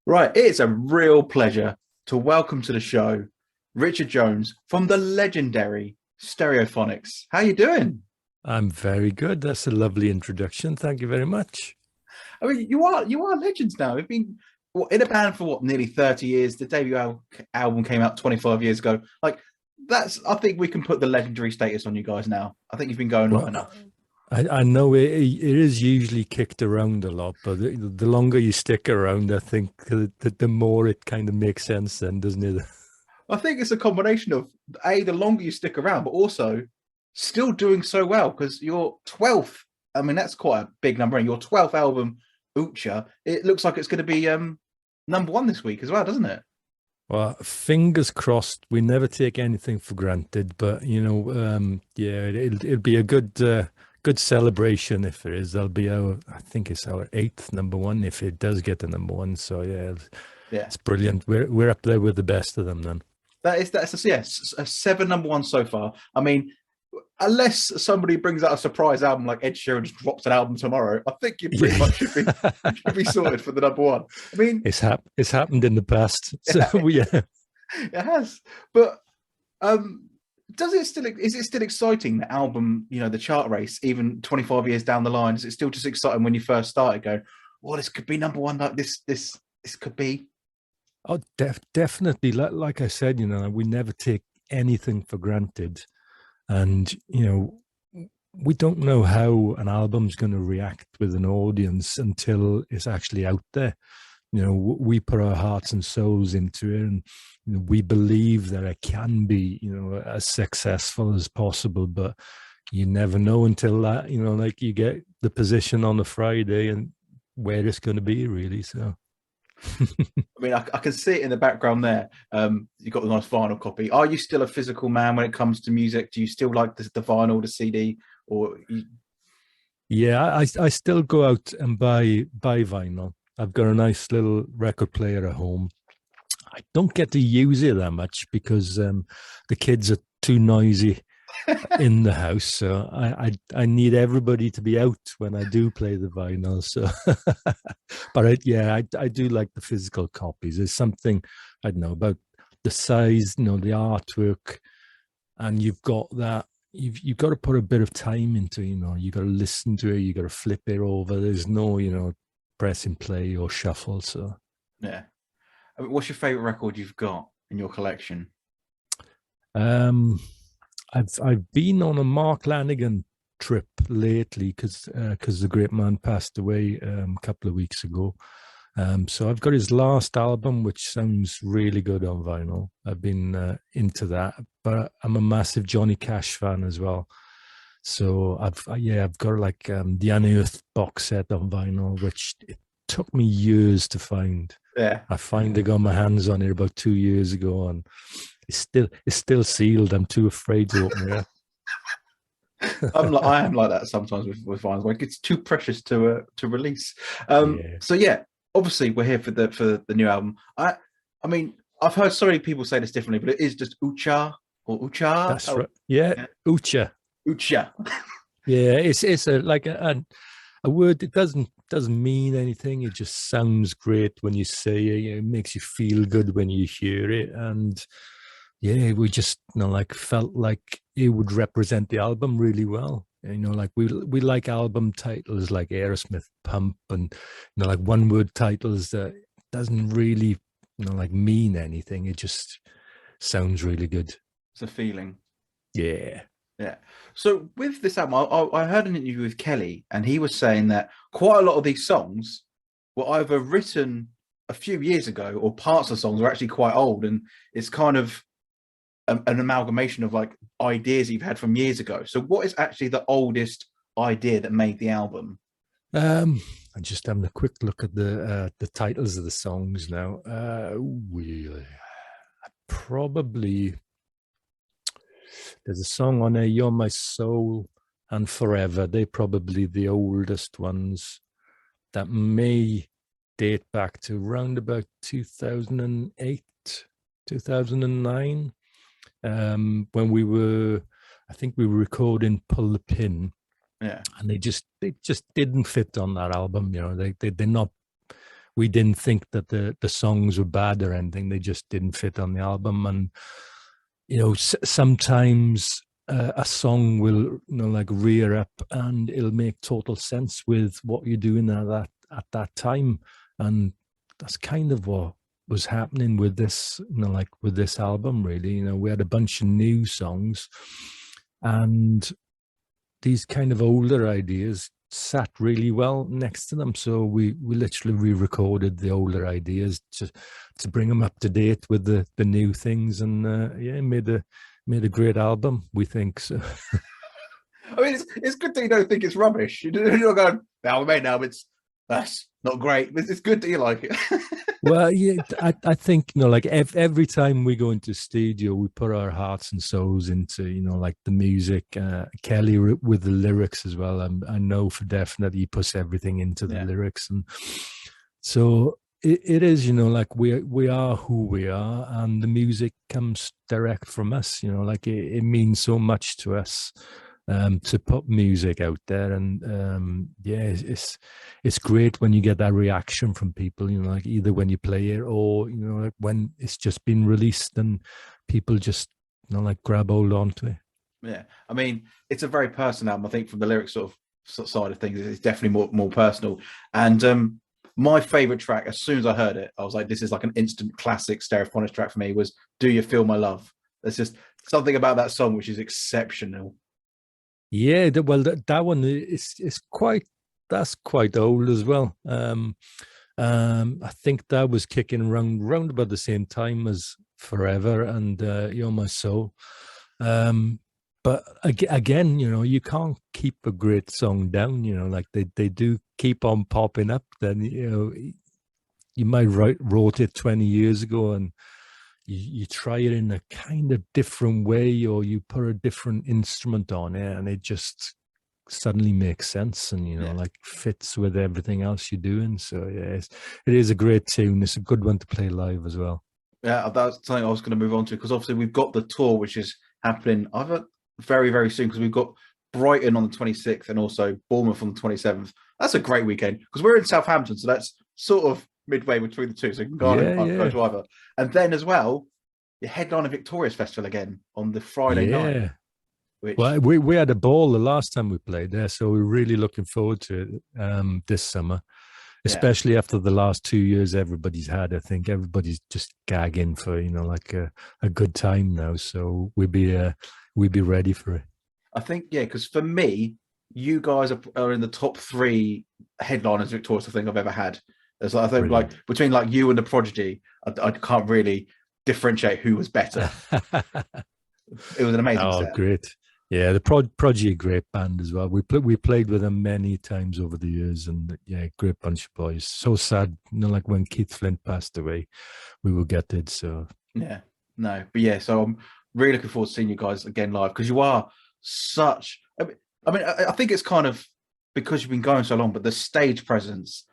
Right, it's a real pleasure to welcome to the show Richard Jones from the legendary Stereophonics. How you doing? I'm very good. That's a lovely introduction. Thank you very much. I mean, you are legends now. You've been in a band for nearly 30 years. The debut album came out 25 years ago. Like that's, I think we can put the legendary status on you guys now. I think you've been going long Well, enough. I know it is usually kicked around a lot, but the longer you stick around, I think the more it kind of makes sense then, doesn't it? I think it's a combination of the longer you stick around, but also still doing so well because your 12th. I mean, that's quite a big number. And your 12th album, Oochya, it looks like it's going to be number one this week as well, doesn't it? Well, fingers crossed. We never take anything for granted, but yeah, it'll be a good celebration if it is. That'll be I think it's our eighth number one if it does get to number one. So yeah, Yeah, it's brilliant. We're up there with the best of them then. that's a, yes, a seven number one so far. I mean, unless somebody brings out a surprise album like Ed Sheeran just drops an album tomorrow, I think you pretty Yeah. much should be sorted for the number one. I mean, It's happened in the past. So yeah, yeah. it has, but um, does it still is it still exciting the album? You know, the chart race, even 25 years down the line, is it still just exciting when you first started? Going, well, this could be number one. Like this could be. Oh, definitely. Like I said, we never take anything for granted. And, we don't know how an album's going to react with an audience until it's actually out there. We put our hearts and souls into it, and we believe that it can be, as successful as possible. But you never know until that, like you get the position on a Friday and where it's going to be, really. So. I mean, I can see it in the background there. You've got the nice vinyl copy. Are you still a physical man when it comes to music? Do you still like the vinyl, the CD, or you... Yeah, I still go out and buy vinyl. I've got a nice little record player at home. I don't get to use it that much because the kids are too noisy in the house. So I need everybody to be out when I do play the vinyl. So, but I do like the physical copies. There's something I don't know about the size, the artwork, and you've got that. You've got to put a bit of time into, you got to listen to it, you got to flip it over. There's no, pressing play or shuffle. So Yeah. I mean, what's your favorite record you've got in your collection? um I've been on a Mark Lanigan trip lately because the great man passed away a couple of weeks ago. So I've got his last album, which sounds really good on vinyl. I've been into that, but I'm a massive Johnny Cash fan as well. So I've got like the Unearthed box set on vinyl, which it took me years to find. Yeah. I finally got my hands on it about 2 years ago, and it's still sealed. I'm too afraid to open it I up. am like that sometimes with vinyls. Like it's too precious to release. Yeah, So yeah, obviously we're here for the new album. I mean, I've heard so many people say this differently, but it is just Ucha or Ucha. that's Oh, right. Yeah, yeah, Oochya. Ucha. Yeah, it's like a word that doesn't mean anything. It just sounds great when you say it. It makes you feel good when you hear it, and yeah, we just like felt like it would represent the album really well. Like we like album titles like Aerosmith Pump, and like one word titles that doesn't really like mean anything. It just sounds really good. It's a feeling. Yeah. Yeah. So with this album, I heard an interview with Kelly, and he was saying that quite a lot of these songs were either written a few years ago, or parts of songs are actually quite old, and it's kind of an amalgamation of like ideas you've had from years ago. So what is actually the oldest idea that made the album? I'm just having a quick look at the titles of the songs now. We probably there's a song on there, "You're My Soul" and "Forever." They're probably the oldest ones that may date back to around about 2008, 2009, when I think we were recording "Pull the Pin," Yeah. and they just didn't fit on that album. They're not we didn't think that the songs were bad or anything. They just didn't fit on the album. And sometimes a song will like rear up and it'll make total sense with what you're doing at that time. And that's kind of what was happening with this, like with this album, really. We had a bunch of new songs, and these kind of older ideas sat really well next to them. So we literally re-recorded the older ideas to bring them up to date with the new things, and made a great album, we think. So I mean, it's good that you don't think it's rubbish. You're not going, now we made now, that's not great. It's good that you like it. well, yeah, I think like every time we go into studio, we put our hearts and souls into like the music. Kelly with the lyrics as well. I know for definite he puts everything into the lyrics, and so it is like we are who we are, and the music comes direct from us. Like it means so much to us. To put music out there, and it's great when you get that reaction from people, like either when you play it or like when it's just been released and people just like grab hold onto it. Yeah, I mean, it's a very personal album. I think from the lyrics sort of side of things, it's definitely more personal. And my favorite track, as soon as I heard it, I was like, this is like an instant classic Stereophonics track for me, was "Do You Feel My Love." There's just something about that song which is exceptional. Yeah, that one is quite old as well. I think that was kicking around about the same time as Forever and You're My Soul. But again, you can't keep a great song down. Like they do keep on popping up. Then you might wrote it 20 years ago, and you try it in a kind of different way, or you put a different instrument on it, and it just suddenly makes sense, and like fits with everything else you're doing. So yeah, it is a great tune. It's a good one to play live as well. Yeah, that's something I was going to move on to, because obviously we've got the tour which is happening either very, very soon, because we've got Brighton on the 26th and also Bournemouth on the 27th. That's a great weekend because we're in Southampton, so that's sort of midway between the two, so you can go to either. And then as well, you headline a Victorious Festival again on the Friday night. Well, we had a ball the last time we played there, so we're really looking forward to it this summer, especially after the last 2 years everybody's had. I think everybody's just gagging for like a good time now, so we'd be ready for it. I think because for me, you guys are in the top 3 headliners Victorious I think I've ever had. There's I think Brilliant. Like between like you and the Prodigy, I can't really differentiate who was better. It was an amazing set. Great. Yeah, the Prodigy, a great band as well. We played with them many times over the years, and great bunch of boys. So sad, like when Keith Flint passed away, we were gutted. So so I'm really looking forward to seeing you guys again live, because you are such. I think it's kind of because you've been going so long, but the stage presence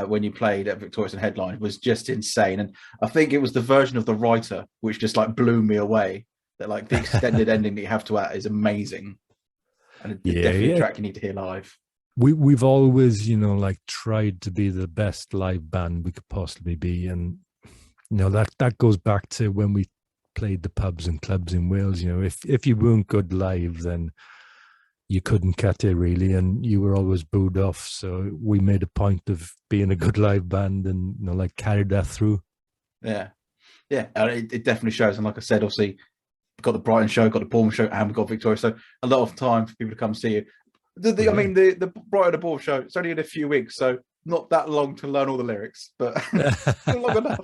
when you played at Victorious and Headline was just insane, and I think it was the version of The Writer which just like blew me away. That like the extended ending that you have to add is amazing, and it's definitely a track you need to hear live. We've always like tried to be the best live band we could possibly be, and that goes back to when we played the pubs and clubs in Wales. If you weren't good live, then you couldn't cut it really, and you were always booed off. So we made a point of being a good live band, and like carried that through. It definitely shows. And like I said, obviously we've got the Brighton show, got the Bournemouth show, and we've got Victoria, so a lot of time for people to come see you. I mean, the Brighton and Bournemouth show, it's only in a few weeks, so not that long to learn all the lyrics, but still long enough.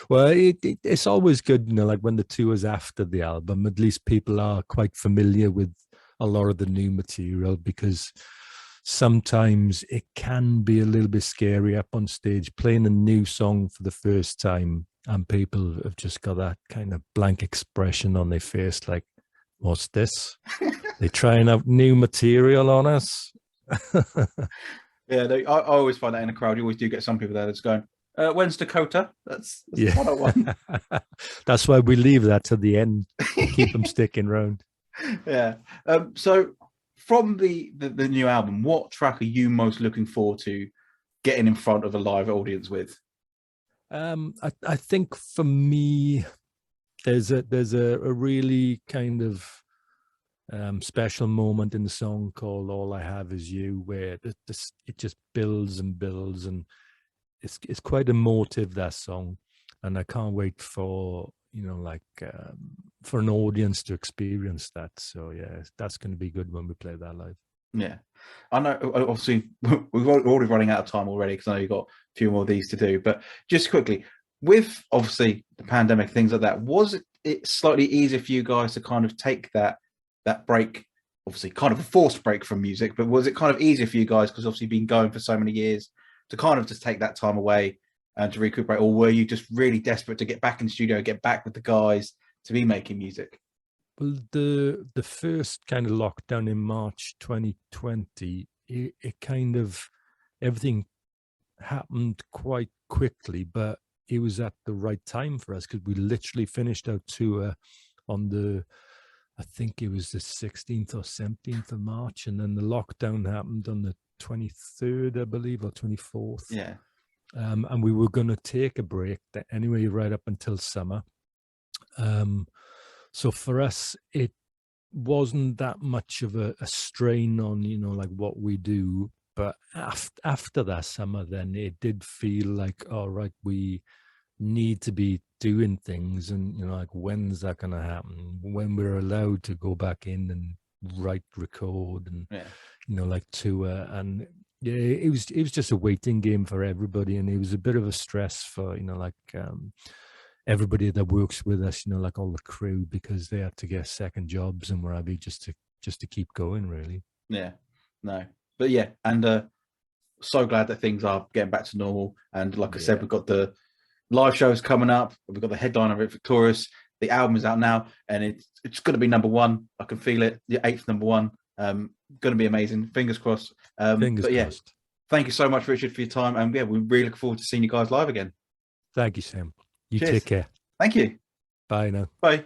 Well, it's always good, like when the tour's after the album, at least people are quite familiar with a lot of the new material, because sometimes it can be a little bit scary up on stage playing a new song for the first time, and people have just got that kind of blank expression on their face, like, what's this? They're trying out new material on us. I always find that in a crowd, you always do get some people there that's going, when's Dakota? That's one. That's why we leave that to the end. Keep them sticking around. So from the new album, what track are you most looking forward to getting in front of a live audience with? I think for me, there's a really kind of special moment in the song called "All I Have Is You," where it just builds and builds, and it's quite emotive, that song, and I can't wait for for an audience to experience that. So yeah, that's going to be good when we play that live. Yeah, I know. Obviously, we're already running out of time already because I know you've got a few more of these to do. But just quickly, with obviously the pandemic, things like that, was it slightly easier for you guys to kind of take that break? Obviously, kind of a forced break from music, but was it kind of easier for you guys because obviously you've been going for so many years to kind of just take that time away and to recuperate, or were you just really desperate to get back in the studio, get back with the guys to be making music? Well, the first kind of lockdown in March 2020, it kind of, everything happened quite quickly, but it was at the right time for us because we literally finished our tour on I think it was the 16th or 17th of March, and then the lockdown happened on the 23rd, I believe, or 24th. Yeah. And we were going to take a break anyway, right up until summer. So for us, it wasn't that much of a strain on, like what we do. But after that summer, then it did feel like, all right, we need to be doing things. And, like, when's that going to happen? When we're allowed to go back in and write, record, and, like tour. And yeah, it was just a waiting game for everybody. And it was a bit of a stress for, everybody that works with us, like all the crew, because they had to get second jobs and whatever, just to keep going, really. Yeah, no, but yeah, and so glad that things are getting back to normal. And like I said, we've got the live shows coming up. We've got the headliner at Victorious. The album is out now, and it's going to be #1. I can feel it. The 8th #1. Going to be amazing. Fingers crossed. Fingers crossed. Thank you so much, Richard, for your time. And yeah, we really look forward to seeing you guys live again. Thank you, Sam. You Cheers. take care. Thank you. Bye now. Bye.